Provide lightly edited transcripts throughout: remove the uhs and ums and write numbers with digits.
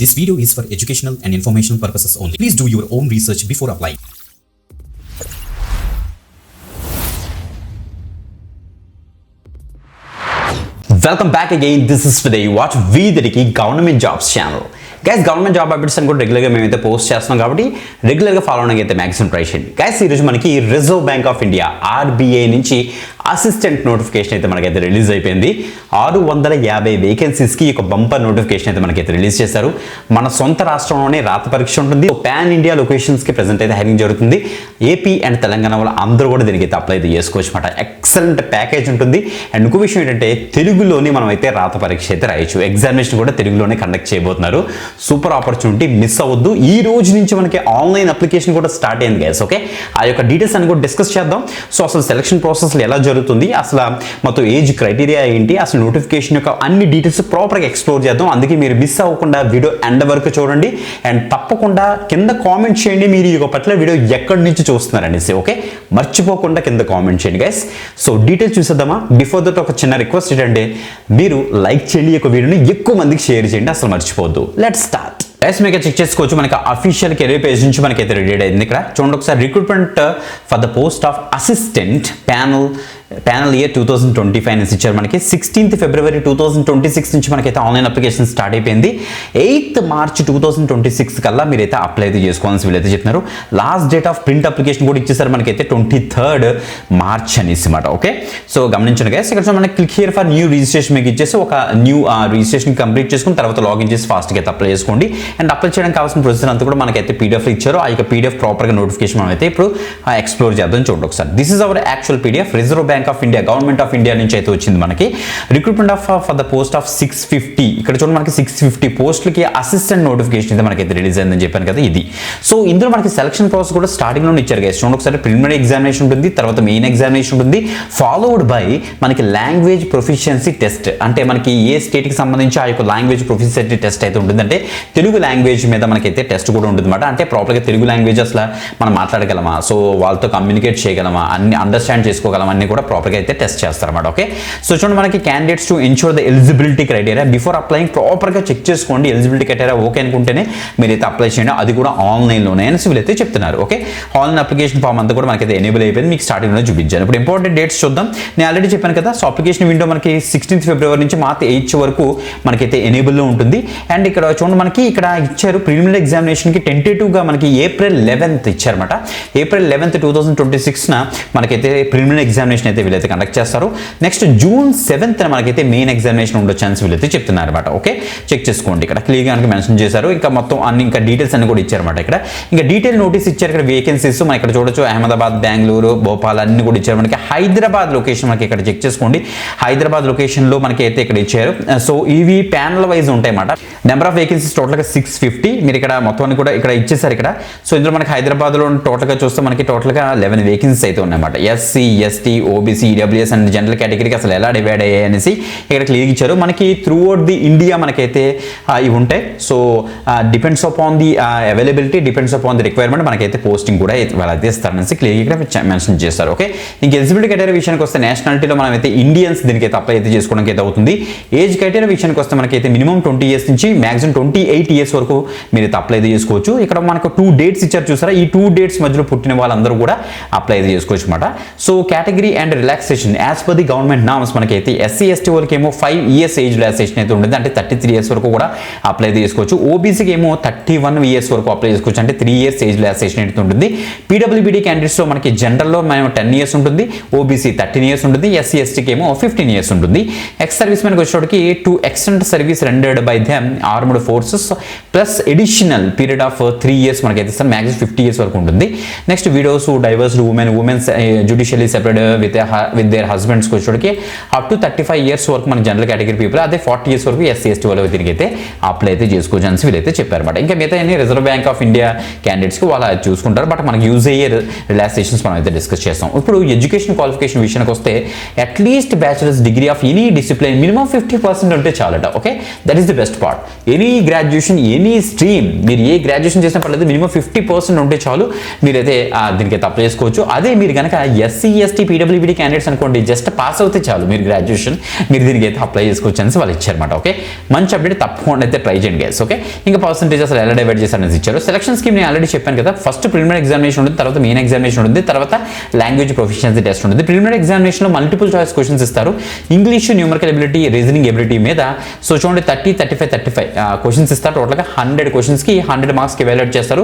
This video is for educational and informational purposes only. Please do your own research before applying. Welcome back again. This is Videy. You watch Videy Government Jobs channel. Guys government job updates అని కూడా రెగ్యులర్గా మేమైతే post చేస్తున్నాం కాబట్టి రెగ్యులర్గా follow అవడానికి అయితే maximum try చేయండి. గైస్ ఈరోజు మనకి reserve bank of India RBI నుంచి అసిస్టెంట్ నోటిఫికేషన్ అయితే మనకైతే రిలీజ్ అయిపోయింది. 650 వేకెన్సీస్కి ఒక బంపర్ నోటిఫికేషన్ అయితే మనకైతే రిలీజ్ చేశారు. మన సొంత రాష్ట్రంలోనే రాత పరీక్ష ఉంటుంది. పాన్ ఇండియా లొకేషన్స్కి ప్రెజెంట్ అయితే హైరింగ్ జరుగుతుంది. ఏపీ అండ్ తెలంగాణ వాళ్ళు అందరూ కూడా దీనికి అయితే అప్లై అయితే చేసుకోవచ్చు అనమాట. ఎక్సలెంట్ ప్యాకేజ్ ఉంటుంది. అండ్ ఇంకో విషయం ఏంటంటే తెలుగులోనే మనం అయితే రాత పరీక్ష అయితే రాయొచ్చు. ఎగ్జామినేషన్ కూడా తెలుగులోనే కండక్ట్ చేయబోతున్నారు. సూపర్ ఆపర్చునిటీ, మిస్ అవ్వద్దు. ఈ రోజు నుంచి మనకి ఆన్లైన్ అప్లికేషన్ కూడా స్టార్ట్ అయింది గైస్. ఓకే, ఆ యొక్క డీటెయిల్స్ అని కూడా డిస్కస్ చేద్దాం. సో అసలు సెలక్షన్ ప్రాసెస్ ఎలా జరుగుతుంది, అసలు మొత్తం ఏజ్ క్రైటీరియా ఏంటి, అసలు నోటిఫికేషన్ యొక్క అన్ని డీటెయిల్స్ ప్రాపర్గా ఎక్స్ప్లోర్ చేద్దాం. అందుకే మీరు మిస్ అవ్వకుండా వీడియో ఎండ్ వరకు చూడండి. అండ్ తప్పకుండా కింద కామెంట్ చేయండి మీరు ఈ పట్ల వీడియో ఎక్కడి నుంచి చూస్తున్నారనేసి. ఓకే, మర్చిపోకుండా కింద కామెంట్ చేయండి గైస్. సో డీటెయిల్స్ చూసేద్దామా. బిఫోర్ దట్ ఒక చిన్న రిక్వెస్ట్ ఏంటంటే మీరు లైక్ చేయండి, ఈ యొక్క వీడియోని ఎక్కువ మందికి షేర్ చేయండి, అసలు మర్చిపోవద్దు. Let's start. గైస్ మీకు చెక్ చేసుకోవచ్చు, మనకి అఫీషియల్ కెరీర్ పేజ్ నుంచి మనకైతే రెడీ అయింది. ఇక్కడ చూడండి ఒకసారి, recruitment for the post of assistant panel year 2025 నుంచి ఇచ్చారు. మనకి 16th February 2026 నుంచి మనకైతే ఆన్లైన్ అప్లికేషన్ స్టార్ట్ అయిపోయింది. 8th March 2026 కల్లా మీరైతే అప్లై అయితే చేసుకోవాల్సి వీళ్ళైతే చెప్తున్నారు. Last date of print application కూడా ఇచ్చేసారు మనకైతే 23rd March అనేసి మాట. ఓకే, సో గమనించండి గైస్. ఇక్కడ మనకి click here for new registration మీకు ఇచ్చేసి ఒక న్యూ రిజిస్ట్రేషన్ కంప్లీట్ చేసుకుని తర్వాత లాగిన్ చేసి ఫాస్ట్గా అయితే అప్లై చేసుకోండి. అండ్ అప్లై చేయడానికి కావాల్సిన ప్రొసీజర్ అంతా కూడా మనకైతే PDF ఇచ్చారు. ఆ యొక్క PDF ప్రాపర్గా నోటిఫికేషన్ మనం అయితే ఇప్పుడు ఎక్స్ప్లోర్ చేద్దాం. చూడండి ఒకసారి, this is our actual PDF. Reserve bank of India, government of India నుంచి అయితే వచ్చింది మనకి. Recruitment for the post of 650. ఇక్కడ చూడండి మనకి 650 పోస్టులకి అసిస్టెంట్ నోటిఫికేషన్ అయితే మనకైతే రిలీజ్ అయిందని చెప్పాను కదా ఇది. సో ఇందులో మనకి సెలక్షన్ ప్రాసెస్ కూడా స్టార్టింగ్ లో ఇచ్చారు గైస్. చూడండి ఒకసారి, ప్రిలిమినరీ ఎగ్జామినేషన్ ఉంటుంది, తర్వాత మెయిన్ ఎగ్జామినేషన్ ఉంటుంది, ఫాలోడ్ బై మనకి లాంగ్వేజ్ ప్రొఫిషియన్సీ టెస్ట్. అంటే మనకి ఏ స్టేట్ కి సంబంధించి ఆ యొక్క లాంగ్వేజ్ ప్రొఫిషియన్సీ టెస్ట్ అయితే ఉంటుంది. అంటే తెలుగు లాంగ్వేజ్ మీద మనకైతే టెస్ట్ కూడా ఉంటుంది అనమాట. అంటే ప్రాపర్గా తెలుగు లాంగ్వేజ్ అసలు మనం మాట్లాడగలమా, సో వాళ్ళతో కమ్యూనికేట్ చేయగలమా, అన్ని అండర్స్టాండ్ చేసుకోగలమా అన్ని కూడా ప్రాపర్గా అయితే టెస్ట్ చేస్తారన్నమాట. ఓకే, సో చూడండి మనకి candidates to ensure the eligibility criteria before applying ప్రాపర్గా చెక్ చేసుకోండి. ఎలిజిబిలిటీ క్రైటీరియా ఓకే అనుకుంటేనే మీరైతే అప్లై చేయండి, అది కూడా ఆన్లైన్లోనే అని వీళ్ళైతే చెప్తున్నారు. ఓకే, ఆన్లైన్ అప్లికేషన్ ఫామ్ అంతా కూడా మనకైతే ఎనేబుల్ అయిపోయింది. మీకు స్టార్టింగ్లో చూపించాను. ఇప్పుడు ఇంపార్టెంట్ డేట్స్ చూద్దాం. నేను ఆల్రెడీ చెప్పాను కదా, సో అప్లికేషన్ విండో మనకి 16th February నుంచి March 8th వరకు మనకైతే ఎనేబుల్లో ఉంటుంది. అండ్ ఇక్కడ చూడండి మనకి ఇక్కడ ఇచ్చారు ప్రిలిమినరీ ఎగ్జామినేషన్కి టెంటేటివ్గా మనకి April 11th ఇచ్చారన్నమాట. April 11th 2026 మనకైతే ప్రిలిమినరీ ఎగ్జామినేషన్ అయితే వీళ్ళైతే కండక్ట్ చేస్తారు. నెక్స్ట్ June 7th మనకైతే మెయిన్ ఎగ్జామినేషన్ ఉండే ఛాన్స్ వీళ్ళైతే చెప్తున్నారు అనమాట. ఓకే, చెక్ చేసుకోండి. ఇక్కడ క్లియర్గా మనకి మెన్షన్ చేశారు. ఇంకా మొత్తం అన్ని ఇంకా డీటెయిల్స్ అన్ని కూడా ఇచ్చారన్నమాట. ఇక్కడ ఇంకా డీటెయిల్ నోటీస్ ఇచ్చారు. ఇక్కడ వేకెన్సీస్ మనం ఇక్కడ చూడొచ్చు, అహ్మదాబాద్, బెంగళూరు, భోపాల్ అన్ని కూడా ఇచ్చారు. మనకి హైదరాబాద్ లొకేషన్ మనకి ఇక్కడ చెక్ చేసుకోండి. హైదరాబాద్ లొకేషన్లో మనకి అయితే ఇక్కడ ఇచ్చారు. సో ఇవి ప్యానల్ వైజ్ ఉంటాయి అన్నమాట. నెంబర్ ఆఫ్ వేకెన్సీస్ టోటల్గా 650. మీరు ఇక్కడ మొత్తాన్ని కూడా ఇక్కడ ఇచ్చేసారు ఇక్కడ. సో ఇందులో మనకి హైదరాబాద్లో టోటల్గా చూస్తే మనకి టోటల్గా 11 వేకెన్సీస్ అయితే ఉన్నాయన్నమాట. SC, ST, OBC, EWS and general కేటగిరీకి అసలు ఎలా డివైడ్ అయ్యాయి అనేసి ఇక్కడ క్లియర్ ఇచ్చారు. మనకి త్రూ అవుట్ ది ఇండియా మనకైతే ఇవి ఉంటాయి. So depends upon the availability, depends upon the requirement మనకైతే పోస్టింగ్ కూడా వాళ్ళైతే ఇస్తారనేసి క్లియర్గా మెన్షన్ చేస్తారు. ఓకే, ఇంక ఎలిజిబిలిటీ క్రైటీరియా విషయానికి వస్తే నేషనాలిటీలో మనం అయితే ఇండియన్స్ దీనికి అయితే అప్లై అయితే చేసుకోవడానికి అయితే అవుతుంది. ఏజ్ క్రైటీరియా విషయానికి వస్తే మనకైతే మినిమం 20 years నుంచి మాక్సిమం 28 years వరకు మీరు అయితే అప్లై అయితే చేసుకోవచ్చు. ఇక్కడ మనకు 2 dates ఇచ్చారు చూసారా, ఈ 2 dates మధ్యలో పుట్టిన వాళ్ళందరూ కూడా అప్లై అయితే చేసుకోవచ్చు అనమాట. So category and relaxation as per the government norms మనకైతే SC, ST వాళ్ళకి ఏమో 5 years ఏజ్ రిలాక్సేషన్ అయితే ఉంటుంది. అంటే 33 years వరకు కూడా అప్లై అయితే చేసుకోవచ్చు. ఓబీసీకి ఏమో 31 years వరకు అప్లై చేసుకోవచ్చు. అంటే 3 years ఏజ్ రిలాక్సేషన్ అయితే ఉంటుంది. PWBD క్యాండిడేట్స్లో మనకి జనరల్లో మనం 10 years ఉంటుంది, OBC 13 years ఉంటుంది, SC, STకి ఏమో 15 years ఉంటుంది. ఎక్స్ సర్వీస్ మెన్కి వచ్చేటికి to extent service rendered by them armed forces plus additional period of 3 years మనకైతే సార్ మ్యాక్సిమం 50 years వరకు ఉంటుంది. Next widows, divorced women's judicially separate with their husbands వచ్చేటికి up to 35 years వరకు మన general category people, అదే 40 years వరకు SC, ST వాళ్ళు దీనికి అయితే అప్లై అయితే చేసుకోవచ్చు అని వీళ్ళైతే చెప్పారన్నమాట. ఇంకా మిగతా రిజర్వ్ బ్యాంక్ ఆఫ్ ఇండియా క్యాండిడేట్స్కి వాళ్ళు చూసుకుంటారు. బట్ మనకి యూజ్ అయ్యే రిలాక్సేషన్స్ మనం అయితే డిస్కస్ చేస్తాం. ఇప్పుడు ఎడ్యుకేషన్ క్వాలిఫికేషన్ విషయానికి వస్తే at least bachelors degree of any discipline minimum 50% ఉంటే చాలట. Okay, that is the best part. Any graduation, any stream, మీరు ఏ గ్రాడ్యుయేషన్ చేసిన పర్లేదు, మినిమం 50% ఉంటే చాలు మీరైతే దీనికైతే అప్లై చేసుకోవచ్చు. అదే మీరు కనుక SC, ST, PWBD PWBD candidates అనుకోండి జస్ట్ పాస్ అవుతే చాలు మీరు గ్రాడ్యుయేషన్, మీరు దీనికి అయితే అప్లై చేసుకోవచ్చు అనేసి వాళ్ళు ఇచ్చారన్నమాట. ఓకే, మంచి అప్డేట్, తప్పకుండా అయితే ట్రై చేయండి గైస్. ఓకే, ఇంకా పర్సెంటేజ్ అసలు ఎలా డివైడ్ చేశారనేసి ఇచ్చారు. సెలక్షన్ స్కీమ్ నేను ఆల్రెడీ చెప్పాను కదా, ఫస్ట్ ప్రిలిమినరీ ఎగ్జామినేషన్ ఉంటుంది, తర్వాత మెయిన్ ఎగ్జామినేషన్ ఉంటుంది, తర్వాత లాంగ్వేజ్ ప్రొఫిషియన్సీ టెస్ట్ ఉంటుంది. ప్రిలిమినరీ ఎగ్జామినేషన్లో మల్టిపుల్ చాయిస్ క్వశ్చన్స్ ఇస్తారు. English, numerical ability, reasoning ability మీద సో చూడండి 35 క్వశ్చన్స్ ఇస్తారు. టోటల్గా 100 క్వశ్చన్స్కి 100 మార్క్స్కి ఎవాల్యుయేట్ చేస్తారు.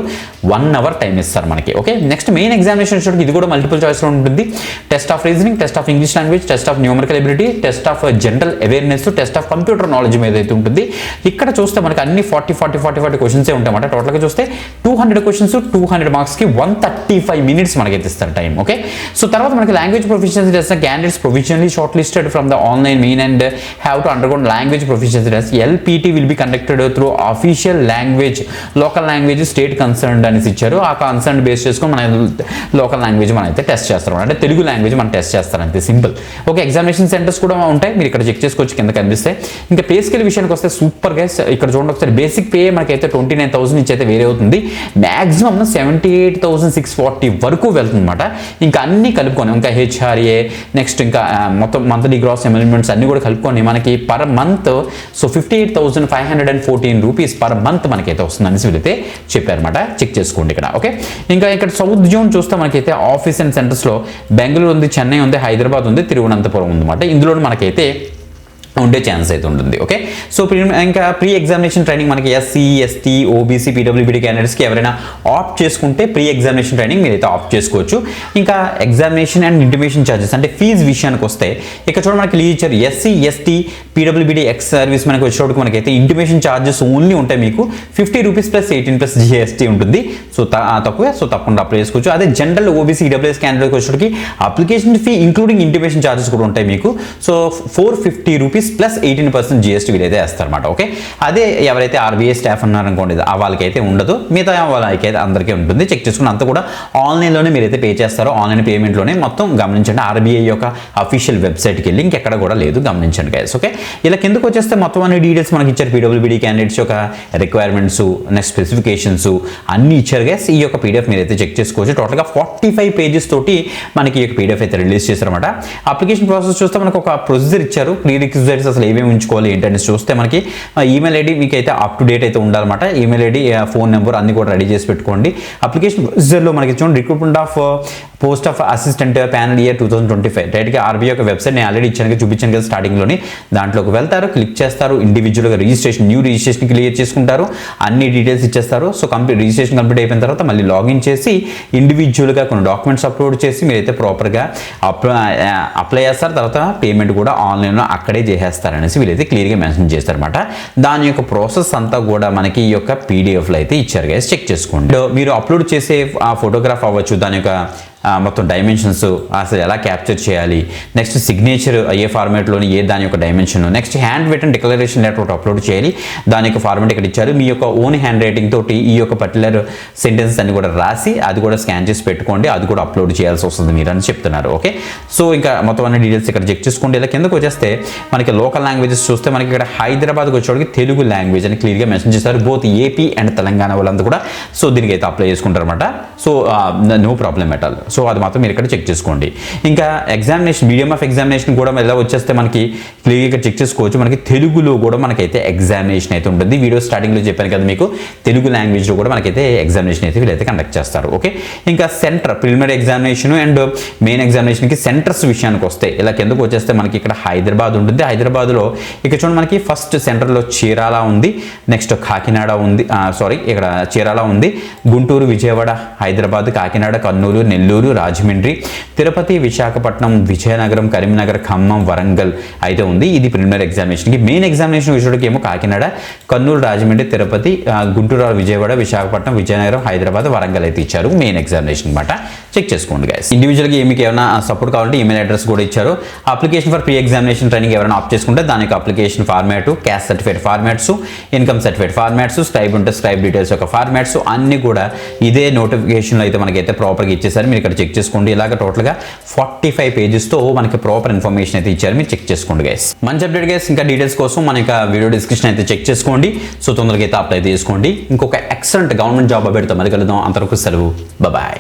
1 అవర్ టైం ఇస్తారు మనకి. ఓకే, నెక్స్ట్ మెయిన్ ఎగ్జామినేషన్ చూడండి, ఇది కూడా మల్టిపుల్ చాయిస్లో ఉంటుంది. Test of reasoning, test of English language, test of numerical ability, test of general awareness, test of computer knowledge మీద అయితే ఉంటుంది. ఇక్కడ చూస్తే మనకి అన్ని 40 క్వశ్చన్సే ఉంటాయన్నమాట. టోటల్గా చూస్తే 200 క్వశ్చన్స్, 200 మార్క్స్కి 135 మినిట్స్ మనకైతే ఇస్తారు టైం. ఓకే, సో తర్వాత మనకి language proficiency test, candidates provisionally short listed from the online main and have to undergo language proficiency test. LPT will be conducted through official language, local language state concerned అనేసి ఇచ్చారు. ఆ concern base చేసుకొని మన local language మనం అయితే test చేస్తాం, అంటే Telugu language మనం టెస్ట్ చేస్తారు అంతే, సింపుల్. ఓకే, ఎగ్జామినేషన్ సెంటర్స్ కూడా ఉంటాయి, మీరు ఇక్కడ చెక్ చేసుకోవచ్చు, కింద కనిపిస్తాయి. ఇంకా పే స్కేల్ విషయానికి వస్తే సూపర్ గైస్, ఇక్కడ చూడండి ఒకసారి, బేసిక్ పే మనకైతే 29,000 నుంచి అయితే వేరే అవుతుంది, మాక్సిమం 78,640 వరకు వెళ్తుంది అనమాట. ఇంకా అన్ని కలుపుకొని, ఇంకా హెచ్ఆర్ఏ, నెక్స్ట్ ఇంకా మొత్తం మంత్లీ గ్రాస్ ఎమ్యూల్మెంట్స్ అన్ని కూడా కలుపుకొని మనకి per month so 58,514 rupees per month మనకైతే వస్తుంది అనేసి వీళ్ళైతే చెప్పారన్నమాట. చెక్ చేసుకోండి ఇక్కడ. ఓకే, ఇంకా ఇక్కడ సౌత్ జోన్ చూస్తే మనకైతే ఆఫీస్ అండ్ సెంటర్స్లో బెంగళూరు ఉంది, చెన్నై ఉంది, హైదరాబాద్ ఉంది, తిరువనంతపురం ఉందన్నమాట. ఇందులో మనకైతే ఉండే ఛాన్స్ అయితే ఉంటుంది. ఓకే, సో ఇంకా ప్రీ ఎగ్జామినేషన్ ట్రైనింగ్ మనకి ఎస్సీ, ఎస్టీ, ఓబీసీ, పీడబ్ల్యూబీడీ క్యాండిడేట్స్కి ఎవరైనా ఆప్ట్ చేసుకుంటే ప్రీ ఎగ్జామినేషన్ ట్రైనింగ్ మీరైతే ఆప్ట్ చేసుకోవచ్చు. ఇంకా ఎగ్జామినేషన్ అండ్ ఇంటిమేషన్ ఛార్జెస్ అంటే ఫీజు విషయానికి వస్తే ఇక్కడ చూడండి మనకి లీచర్ SC, ST, PWBD ex service మనకి వచ్చేటప్పుడు మనకైతే ఇంటిమేషన్ ఛార్జెస్ ఓన్లీ ఉంటాయి మీకు 50 రూపీస్ ప్లస్ 18 + GST ఉంటుంది. సో తక్కువే, సో తప్పకుండా అప్లై చేసుకోవచ్చు. అదే జనరల్ ఓబీసీ, ఈడబ్ల్యూఎస్ క్యాండిడేట్కి వచ్చేటప్పటికి application fee including intimation charges కూడా ఉంటాయి మీకు. సో 450 రూపీస్ ప్లస్ 18% GST వీలైతే వేస్తారన్నమాట. ఓకే, అదే ఎవరైతే ఆర్బీఐ స్టాఫ్ ఉన్నారనుకోండి వాళ్ళకైతే ఉండదు, మిగతా వాళ్ళకైతే అందరికీ ఉంటుంది. చెక్ చేసుకుని అంతా కూడా ఆన్లైన్లోనే మీరైతే పే చేస్తారో, ఆన్లైన్ పేమెంట్లోనే మొత్తం గమనించండి. ఆర్బీఐ యొక్క అఫీషియల్ వెబ్సైట్కి వెళ్ళి ఇంకెక్కడ కూడా లేదు, గమనించండి గైస్. ఓకే, ఇలా కిందకు వచ్చేస్తే మొత్తం అన్ని డీటెయిల్స్ మనకి ఇచ్చారు. పీడబ్ల్యూబీడీ క్యాండిడేట్స్ యొక్క రిక్వైర్మెంట్స్, నెక్స్ట్ స్పెసిఫికేషన్స్ అన్ని ఇచ్చారు గైస్. ఈ యొక్క పీడిఎఫ్ మీరైతే చెక్ చేసుకోవచ్చు. టోటల్గా 45 పేజెస్ తోటి మనకి ఈ యొక్క పీడిఎఫ్ అయితే రిలీజ్ చేశారన్నమాట. అప్లికేషన్ ప్రాసెస్ చూస్తే మనకు ఒక ప్రొసీజర్ ఇచ్చారు, ప్రీ రిక్విజిట్స్ అసలు ఏమేమి ఉంచుకోవాలి ఏంటనేసి చూస్తే మనకి ఈమెయిల్ ఐడి మీకు అయితే అప్ టు డేట్ అయితే ఉండాలన్నమాట. ఈమెయిల్ ఐడి, ఫోన్ నెంబర్ అన్ని కూడా రెడీ చేసి పెట్టుకోండి. అప్లికేషన్ ప్రొసీజర్లో మనకి చూడండి, recruitment of post of assistant panel year 2025 డైరెక్ట్గా ఆర్బీఐ యొక్క వెబ్సైట్ నేను ఆల్రెడీ చూపించాను కదా స్టార్టింగ్లోని. దాంట్లోకి వెళ్తారు, క్లిక్ చేస్తారు, ఇండివిజువల్గా రిజిస్ట్రేషన్, న్యూ రిజిస్ట్రేషన్ క్లియర్ చేసుకుంటారు, అన్ని డీటెయిల్స్ ఇచ్చేస్తారు. సో రిజిస్ట్రేషన్ కంప్లీట్ అయిపోయిన తర్వాత మళ్ళీ లాగిన్ చేసి ఇండివిజువల్గా కొన్ని డాక్యుమెంట్స్ అప్లోడ్ చేసి మీరైతే ప్రాపర్గా అప్లై చేస్తారు. తర్వాత పేమెంట్ కూడా ఆన్లైన్లో అక్కడే చేసేస్తారు అనేసి వీళ్ళైతే క్లియర్గా మెన్షన్ చేస్తారన్నమాట. దాని యొక్క ప్రాసెస్ అంతా కూడా మనకి ఈ యొక్క పీడిఎఫ్లో అయితే ఇచ్చారు గైస్, చెక్ చేసుకోండి. మీరు అప్లోడ్ చేసే ఆ ఫోటోగ్రాఫ్ అవ్వచ్చు, దాని యొక్క మొత్తం డైమెన్షన్స్ అసలు ఎలా క్యాప్చర్ చేయాలి, నెక్స్ట్ సిగ్నేచర్ ఏ ఫార్మాట్లోని దాని యొక్క dimension, next hand written declaration letter ఒకటి అప్లోడ్ చేయాలి. దాని యొక్క ఫార్మాట్ ఇక్కడ ఇచ్చారు. మీ యొక్క ఓన్ హ్యాండ్ రైటింగ్ తోటి ఈ యొక్క పర్టికులర్ సెంటెన్సెస్ అన్ని కూడా రాసి అది కూడా స్కాన్ చేసి పెట్టుకోండి, అది కూడా అప్లోడ్ చేయాల్సి వస్తుంది మీరు అని చెప్తున్నారు. ఓకే, సో ఇంకా మొత్తం అన్ని డీటెయిల్స్ ఇక్కడ చెక్ చేసుకోండి. ఇలా కిందకు వచ్చేస్తే మనకి లోకల్ లాంగ్వేజెస్ చూస్తే మనకి ఇక్కడ హైదరాబాద్కి వచ్చేవాడికి తెలుగు లాంగ్వేజ్ అని క్లియర్గా మెన్షన్ చేశారు. బోత్ ఏపీ అండ్ తెలంగాణ వాళ్ళంతా కూడా సో దీనికి అయితే అప్లై చేసుకుంటారు అనమాట. So no problem at all. So అది మాత్రం మీరు ఇక్కడ చెక్ చేసుకోండి. ఇంకా ఎగ్జామినేషన్, మీడియం ఆఫ్ ఎగ్జామినేషన్ కూడా ఎలా వచ్చేస్తే మనకి క్లియర్గా చెక్ చేసుకోవచ్చు. మనకి తెలుగులో కూడా మనకైతే ఎగ్జామినేషన్ అయితే ఉంటుంది. వీడియో స్టార్టింగ్లో చెప్పాను కదా మీకు, తెలుగు లాంగ్వేజ్లో కూడా మనకైతే ఎగ్జామినేషన్ అయితే వీళ్ళైతే కండక్ట్ చేస్తారు. ఓకే, ఇంకా centre preliminary examination and main ఎగ్జామినేషన్కి సెంటర్స్ విషయానికి వస్తే ఇలా కిందకు వచ్చేస్తే మనకి ఇక్కడ హైదరాబాద్ ఉంటుంది. హైదరాబాద్లో ఇక్కడ చూడండి మనకి ఫస్ట్ సెంటర్లో చీరాల ఉంది, నెక్స్ట్ కాకినాడ ఉంది, ఇక్కడ చీరాల ఉంది, గుంటూరు, విజయవాడ, హైదరాబాద్, కాకినాడ, కర్నూలు, నెల్లూరు, రాజమండ్రి, తిరుపతి, విశాఖపట్నం, విజయనగరం, కరీంనగర్, ఖమ్మం, వరంగల్ అయితే ఉంది. ఇది ప్రిలిమినరీ ఎగ్జామినేషన్కి. మెయిన్ ఎగ్జామినేషన్ విషయానికి ఏమో కాకినాడ, కర్నూలు, రాజమండ్రి, తిరుపతి, గుంటూరు, విజయవాడ, విశాఖపట్నం, విజయనగరం, హైదరాబాద్, వరంగల్ అయితే ఇచ్చారు మెయిన్ ఎగ్జామినేషన్ అనమాట. చెక్ చేసుకోండి గైస్. ఇండివిజువల్గా మీకు ఏమైనా సపోర్ట్ కావాలంటే ఈమెయిల్ అడ్రస్ కూడా ఇచ్చారు. Application for pre examination training ఎవరైనా ఆప్ చేసుకుంటే దానికి application format, caste certificate formats, income certificate formats, scribe ఉంటే స్క్రైబ్ డీటెయిల్స్ యొక్క ఫార్మాట్స్ అన్ని కూడా ఇదే నోటిఫికేషన్లో అయితే మనకైతే ప్రాపర్గా ఇచ్చేసారు. మీరు ఇక్కడ చెక్ చేసుకోండి. ఇలాగ టోటల్గా 45 పేజెస్తో మనకి ప్రాపర్ ఇన్ఫర్మేషన్ అయితే ఇచ్చారు. మీరు చెక్ చేసుకోండి గైస్. మంచి అప్డేట్ గైస్. ఇంకా డీటెయిల్స్ కోసం మన వీడియో డిస్క్రిప్షన్ అయితే చెక్ చేసుకోండి. సో తొందరగా అయితే అప్లై చేసుకోండి. ఇంకొక ఎక్సలెంట్ గవర్నమెంట్ జాబ్ అప్డేట్తో మరి కలుద్దాం. అంతవరకు సెలవు, బాయ్.